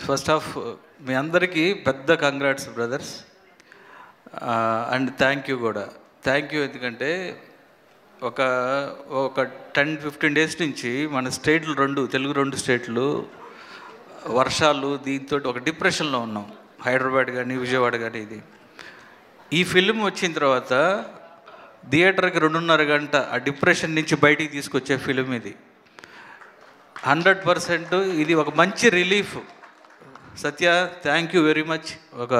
First of మీ అందరికీ పెద్ద congrats brothers. And thank you కూడా. థ్యాంక్ యూ ఎందుకంటే ఒక ఒక 10-15 డేస్ నుంచి మన స్టేట్లు తెలుగు రెండు స్టేట్లు వర్షాలు దీంతో ఒక డిప్రెషన్లో ఉన్నాం. హైదరాబాద్ కానీ విజయవాడ కానీ. ఈ ఫిలిం వచ్చిన తర్వాత థియేటర్కి 2.5 గంట ఆ డిప్రెషన్ నుంచి బయటికి తీసుకొచ్చే ఫిలిం ఇది. 100% ఇది ఒక మంచి relief. Satya, thank you very much. ఒక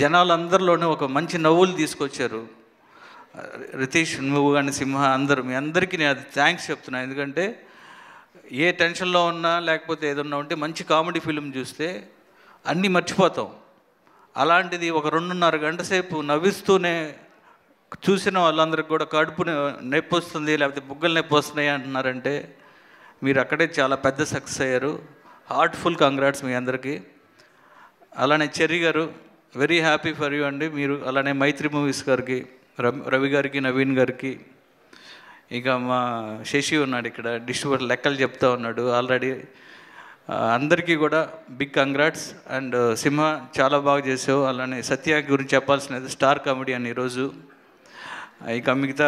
జనాలందరిలోనే ఒక మంచి నవ్వులు తీసుకొచ్చారు. రితీష్, నువ్వు కానీ సింహ, అందరూ మీ అందరికీ నేను అది థ్యాంక్స్ చెప్తున్నాను. ఎందుకంటే ఏ టెన్షన్లో ఉన్నా లేకపోతే ఏదన్నా ఉంటే మంచి కామెడీ ఫిలిం చూస్తే అన్నీ మర్చిపోతాం. అలాంటిది ఒక 2.5 గంట సేపు నవ్విస్తూనే చూసిన వాళ్ళందరికీ కూడా కడుపు నొప్పి వస్తుంది లేకపోతే బుగ్గలు నొప్పి వస్తున్నాయి అంటున్నారంటే మీరు అక్కడే చాలా పెద్ద సక్సెస్ అయ్యారు. హార్ట్ఫుల్ కంగ్రాట్స్ మీ అందరికీ. అలానే చెర్రీ గారు, వెరీ హ్యాపీ ఫర్ యూ అండి. మీరు అలానే మైత్రి మూవీస్ గారికి, రవి గారికి, నవీన్ గారికి, ఇక మా శశి ఉన్నాడు ఇక్కడ డిస్ట్రిబ్యూటర్, లెక్కలు చెప్తా ఉన్నాడు ఆల్రెడీ. అందరికీ కూడా బిగ్ కంగ్రాట్స్. అండ్ సింహ చాలా బాగా చేసావు. అలానే సత్య గురించి చెప్పాల్సినది, స్టార్ కామెడియన్ ఈరోజు. ఇక మిగతా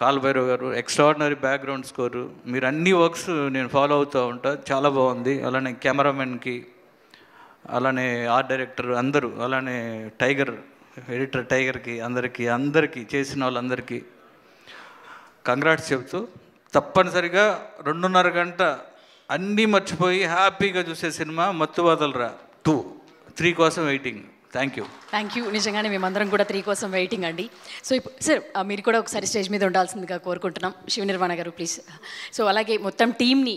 కాల్భైరవ్ గారు, ఎక్స్ట్రాడినరీ బ్యాక్గ్రౌండ్ స్కోరు. మీరు అన్ని వర్క్స్ నేను ఫాలో అవుతూ ఉంటా, చాలా బాగుంది. అలానే కెమెరామెన్కి, అలానే ఆర్ట్ డైరెక్టర్ అందరూ, అలానే టైగర్ ఎడిటర్ టైగర్కి, అందరికీ చేసిన వాళ్ళందరికీ కంగ్రాట్స్ చెబుతూ, తప్పనిసరిగా 2.5 గంట అన్నీ మర్చిపోయి హ్యాపీగా చూసే సినిమా మత్తు వదలరా 2, 3 కోసం వెయిటింగ్. Thank you. నిజంగానే మేమందరం కూడా 3 కోసం వెయిటింగ్ అండి. సో ఇప్పుడు సార్ మీరు కూడా ఒకసారి స్టేజ్ మీద ఉండాల్సిందిగా కోరుకుంటున్నాం. శివ నిర్వాణ గారు ప్లీజ్. సో అలాగే మొత్తం టీమ్ని